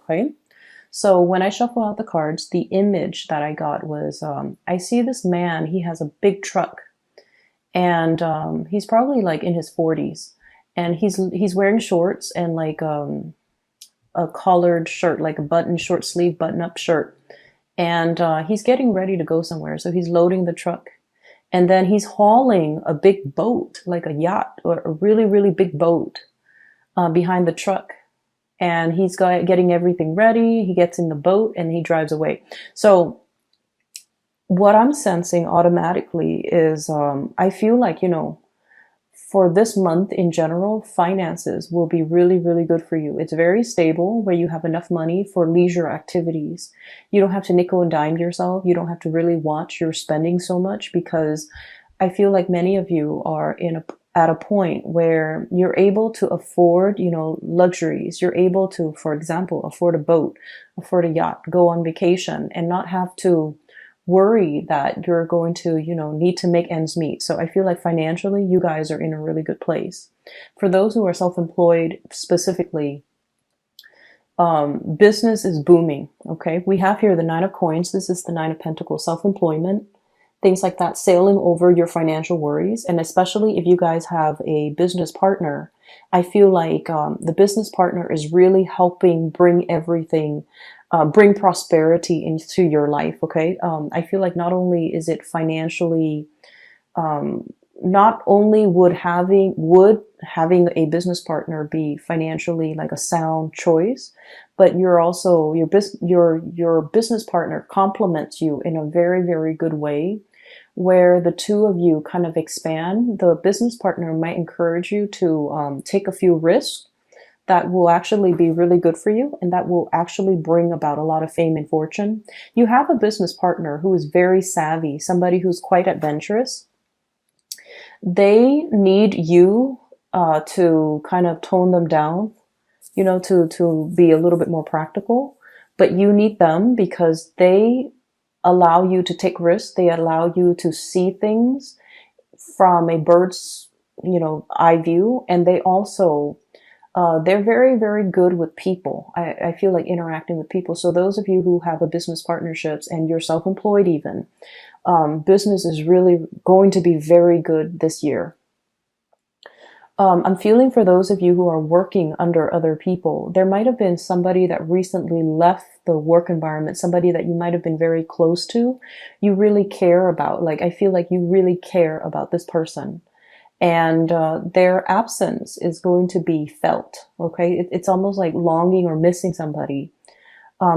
Okay. So when I shuffle out the cards, the image that I got was, I see this man, he has a big truck, and he's probably like in his 40s, and he's wearing shorts and like a collared shirt, like a button, short sleeve button up shirt. And he's getting ready to go somewhere. So he's loading the truck. And then he's hauling a big boat, like a yacht or a really, really big boat behind the truck. And getting everything ready. He gets in the boat and he drives away. So what I'm sensing automatically is I feel like, for this month in general, finances will be really, really good for you. It's very stable where you have enough money for leisure activities. You don't have to nickel and dime yourself. You don't have to really watch your spending so much, because I feel like many of you are at a point where you're able to afford, luxuries. You're able to, for example, afford a boat, afford a yacht, go on vacation, and not have to worry that you're going to, need to make ends meet. So I feel like financially, you guys are in a really good place. For those who are self-employed specifically, business is booming. Okay. We have here the Nine of Coins. This is the Nine of Pentacles, self-employment, things like that, sailing over your financial worries. And especially if you guys have a business partner, I feel like the business partner is really helping bring everything, bring prosperity into your life. Okay. I feel like not only is it financially, not only would having a business partner be financially like a sound choice, but you're also, your business partner complements you in a very, very good way, where the two of you kind of expand. The business partner might encourage you to take a few risks that will actually be really good for you, and that will actually bring about a lot of fame and fortune. You have a business partner who is very savvy, somebody who's quite adventurous. They need you to kind of tone them down, to be a little bit more practical. But you need them because they allow you to take risks. They allow you to see things from a bird's, eye view. And they also, they're very, very good with people. I feel like interacting with people. So those of you who have a business partnerships and you're self-employed even, business is really going to be very good this year. I'm feeling for those of you who are working under other people, there might have been somebody that recently left the work environment, somebody that you might have been very close to, you really care about. Like, I feel like you really care about this person. And their absence is going to be felt. Okay, it's almost like longing or missing somebody.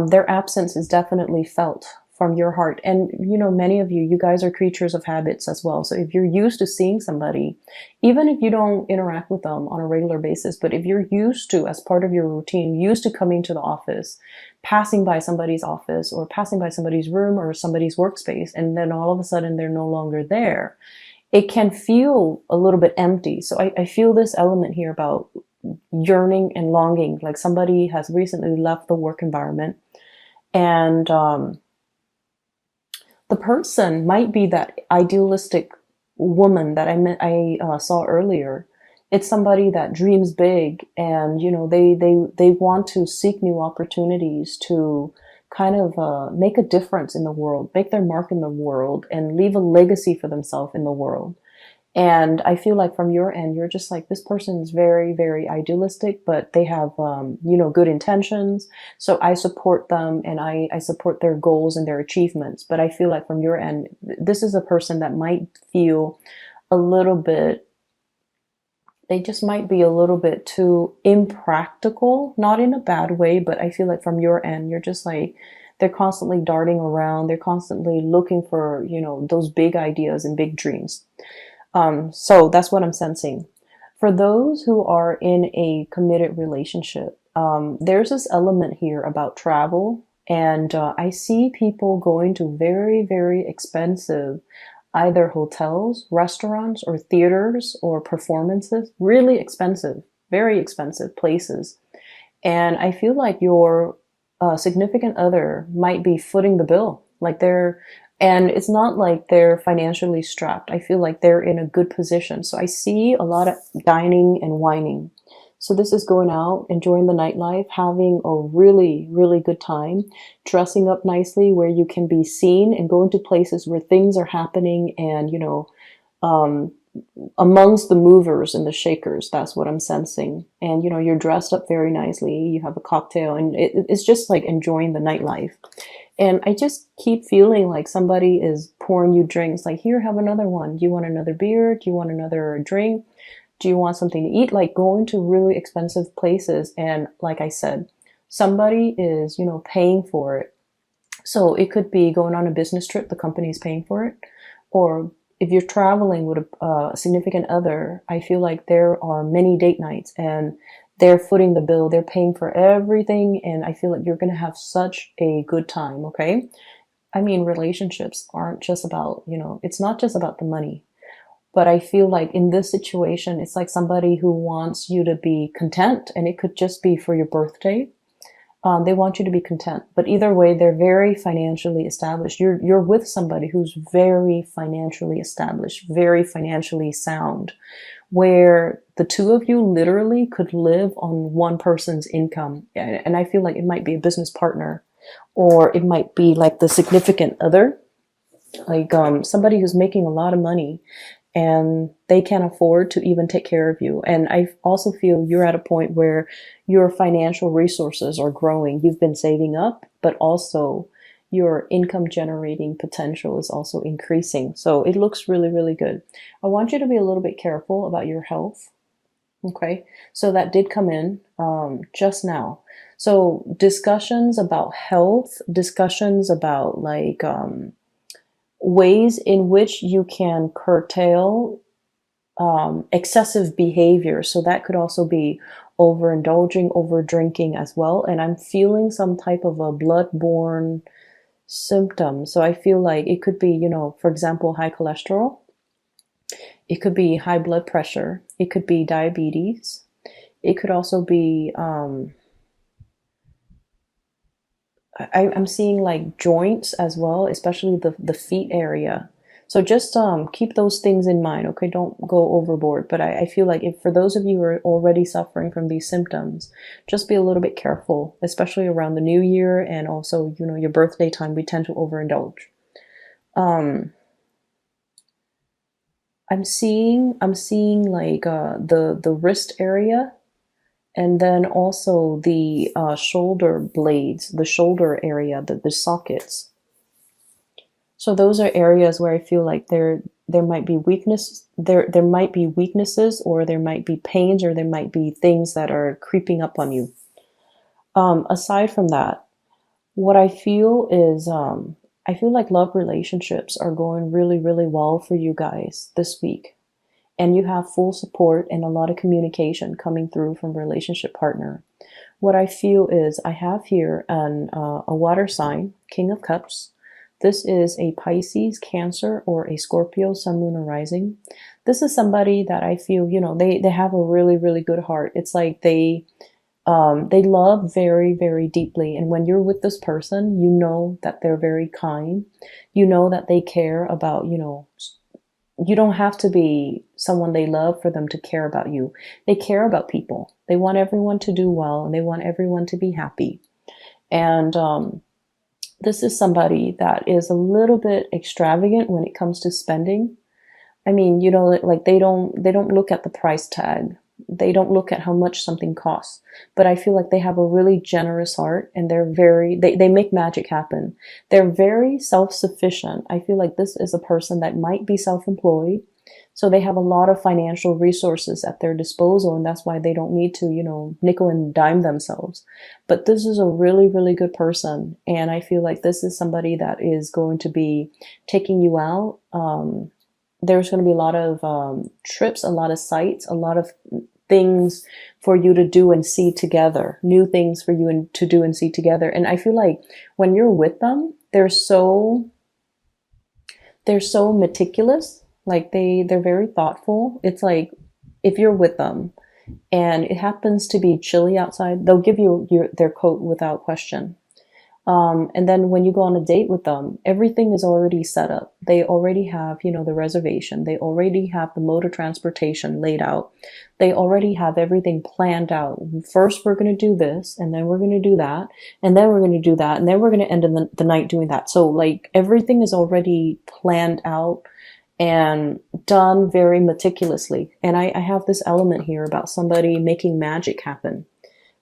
Their absence is definitely felt from your heart. And many of you guys are creatures of habits as well. So if you're used to seeing somebody, even if you don't interact with them on a regular basis, but if you're used to, as part of your routine, used to coming to the office, passing by somebody's office or passing by somebody's room or somebody's workspace, and then all of a sudden they're no longer there, it can feel a little bit empty. So I feel this element here about yearning and longing, like somebody has recently left the work environment, and the person might be that idealistic woman that I saw earlier. It's somebody that dreams big, and they want to seek new opportunities to kind of make a difference in the world, make their mark in the world, and leave a legacy for themselves in the world. And I feel like from your end, you're just like, this person is very, very idealistic, but they have, good intentions. So I support them, and I support their goals and their achievements. But I feel like from your end, this is a person that might feel a little bit, they just might be a little bit too impractical, not in a bad way, but I feel like from your end, you're just like, they're constantly darting around. They're constantly looking for, those big ideas and big dreams. So that's what I'm sensing. For those who are in a committed relationship, there's this element here about travel. And I see people going to very, very expensive either hotels, restaurants, or theaters, or performances, really expensive, very expensive places. And I feel like your significant other might be footing the bill. And it's not like they're financially strapped. I feel like they're in a good position. So I see a lot of dining and wining. So this is going out, enjoying the nightlife, having a really, really good time, dressing up nicely where you can be seen and going to places where things are happening and, um, amongst the movers and the shakers. That's what I'm sensing. And, you're dressed up very nicely. You have a cocktail and it's just like enjoying the nightlife. And I just keep feeling like somebody is pouring you drinks. Like, here, have another one. Do you want another beer? Do you want another drink? Do you want something to eat? Like going to really expensive places. And like I said, somebody is, paying for it. So it could be going on a business trip, the company is paying for it. Or if you're traveling with a significant other, I feel like there are many date nights and they're footing the bill. They're paying for everything. And I feel like you're going to have such a good time. Okay. I mean, relationships aren't just about, it's not just about the money. But I feel like in this situation, it's like somebody who wants you to be content, and it could just be for your birthday. They want you to be content. But either way, they're very financially established. You're with somebody who's very financially established, very financially sound, where the two of you literally could live on one person's income. And I feel like it might be a business partner, or it might be like the significant other, like somebody who's making a lot of money and they can't afford to even take care of you. And I also feel you're at a point where your financial resources are growing. You've been saving up, but also your income generating potential is also increasing. So it looks really, really good. I want you to be a little bit careful about your health. Okay. So that did come in just now. So discussions about health, discussions about like, ways in which you can curtail excessive behavior. So that could also be overindulging, over drinking as well. And I'm feeling some type of a blood-borne symptom. So I feel like it could be, for example, high cholesterol. It could be high blood pressure. It could be diabetes. It could also be I'm seeing like joints as well, especially the feet area. So just keep those things in mind, okay? Don't go overboard. But I feel like if for those of you who are already suffering from these symptoms, just be a little bit careful, especially around the new year and also, your birthday time. We tend to overindulge. Um, I'm seeing like the wrist area. And then also the shoulder blades, the shoulder area, the sockets. So those are areas where I feel like there might be weakness, there might be weaknesses, or there might be pains, or there might be things that are creeping up on you. Aside from that, what I feel is I feel like love relationships are going really, really well for you guys this week. And you have full support and a lot of communication coming through from relationship partner. What I feel is I have here a water sign, King of Cups. This is a Pisces, Cancer, or a Scorpio, Sun, Moon, or Rising. This is somebody that I feel, they have a really, really good heart. It's like they love very, very deeply. And when you're with this person, you know that they're very kind. You know that they care about, you don't have to be someone they love for them to care about you. They care about people. They want everyone to do well and they want everyone to be happy. And this is somebody that is a little bit extravagant when it comes to spending. I mean, like they don't look at the price tag. They don't look at how much something costs. But I feel like they have a really generous heart and they make magic happen. They're very self-sufficient. I feel like this is a person that might be self-employed. So they have a lot of financial resources at their disposal, and that's why they don't need to, nickel and dime themselves. But this is a really, really good person. And I feel like this is somebody that is going to be taking you out. There's going to be a lot of trips, a lot of sights, a lot of things for you to do and see together, new things for you to do and see together. And I feel like when you're with them, they're so meticulous. Like they're very thoughtful. It's like if you're with them and it happens to be chilly outside, they'll give you their coat without question. And then when you go on a date with them, everything is already set up. They already have, the reservation. They already have the mode of transportation laid out. They already have everything planned out. First, we're going to do this, and then we're going to do that, and then we're going to do that, and then we're going to end in the night doing that. So like everything is already planned out and done very meticulously. And I have this element here about somebody making magic happen.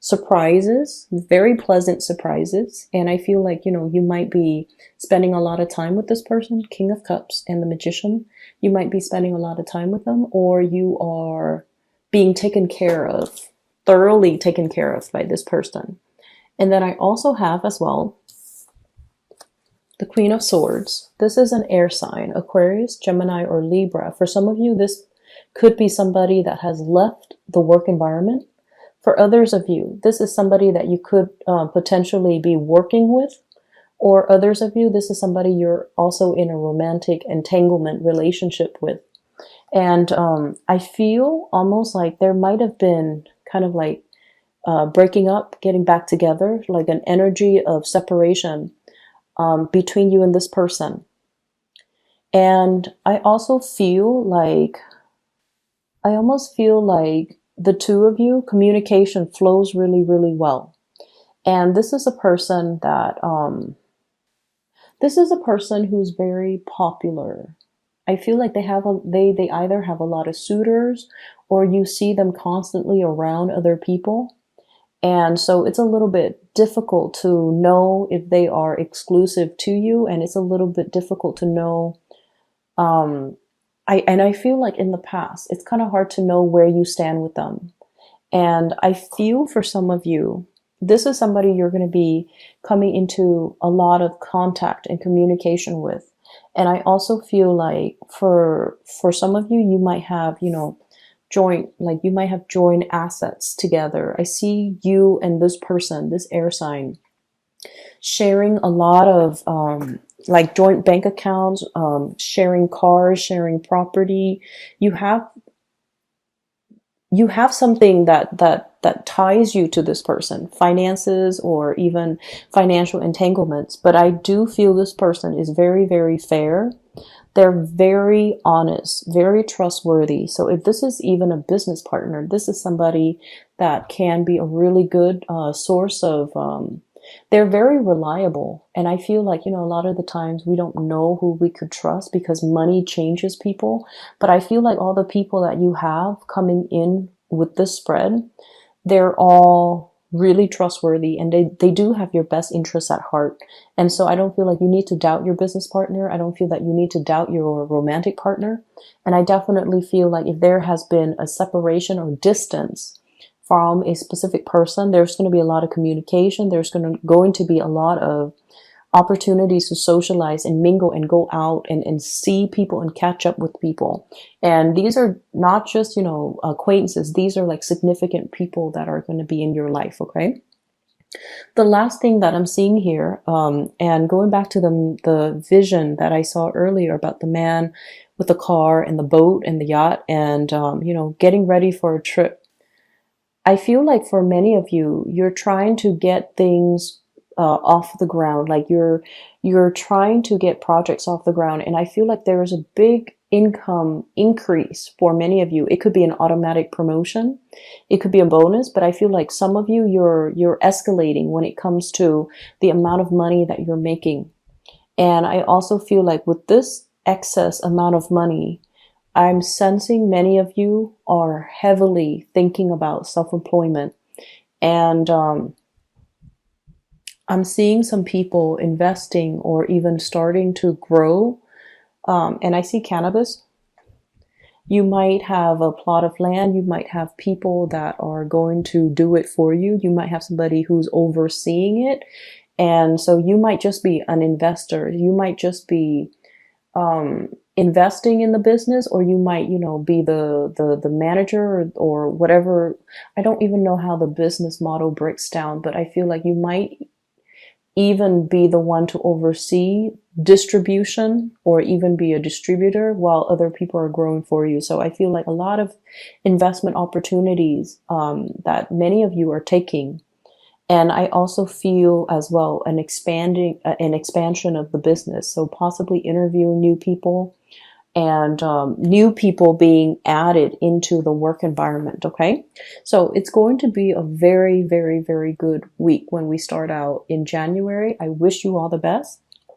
Surprises, very pleasant surprises. And I feel like, you might be spending a lot of time with this person, King of Cups and the Magician. You might be spending a lot of time with them, or you are being taken care of, thoroughly taken care of by this person. And then I also have as well the Queen of Swords. This is an air sign, Aquarius, Gemini, or Libra. For some of you, this could be somebody that has left the work environment. For others of you, this is somebody that you could potentially be working with. Or others of you, this is somebody you're also in a romantic entanglement relationship with. And I feel almost like there might have been kind of like breaking up, getting back together, like an energy of separation between you and this person. And I almost feel like the two of you, communication flows really, really well. And this is a person who's very popular. I feel like they either have a lot of suitors, or you see them constantly around other people. And so it's a little bit difficult to know if they are exclusive to you, and it's a little bit difficult to know. I feel like in the past, it's kind of hard to know where you stand with them. And I feel for some of you, this is somebody you're going to be coming into a lot of contact and communication with. And I also feel like for some of you, you might have, joint assets together. I see you and this person, this air sign, sharing a lot of joint bank accounts, sharing cars, sharing property. You have something that ties you to this person, finances or even financial entanglements. But I do feel this person is very, very fair. They're very honest, very trustworthy. So if this is even a business partner, this is somebody that can be a really good source of, they're very reliable. And I feel like, a lot of the times we don't know who we could trust because money changes people. But I feel like all the people that you have coming in with this spread, they're all really trustworthy, and they do have your best interests at heart. And so I don't feel like you need to doubt your business partner. I don't feel that you need to doubt your romantic partner. And I definitely feel like if there has been a separation or distance from a specific person, there's going to be a lot of communication. There's going to be a lot of opportunities to socialize and mingle and go out and see people and catch up with people. And these are not just, acquaintances. These are like significant people that are going to be in your life. Okay. The last thing that I'm seeing here, and going back to the vision that I saw earlier about the man with the car and the boat and the yacht and, getting ready for a trip. I feel like for many of you, you're trying to get things off the ground. Like you're trying to get projects off the ground. And I feel like there is a big income increase for many of you. It could be an automatic promotion. It could be a bonus, but I feel like some of you, you're escalating when it comes to the amount of money that you're making. And I also feel like with this excess amount of money, I'm sensing many of you are heavily thinking about self-employment. And I'm seeing some people investing or even starting to grow. And I see cannabis. You might have a plot of land. You might have people that are going to do it for you. You might have somebody who's overseeing it. And so you might just be an investor. You might just be investing in the business, or you might, be the manager or whatever. I don't even know how the business model breaks down, but I feel like you might even be the one to oversee distribution or even be a distributor while other people are growing for you. So I feel like a lot of investment opportunities that many of you are taking. And I also feel as well an expansion of the business. So possibly interviewing new people and new people being added into the work environment. Okay. So it's going to be a very, very, very good week when we start out in January. I wish you all the best.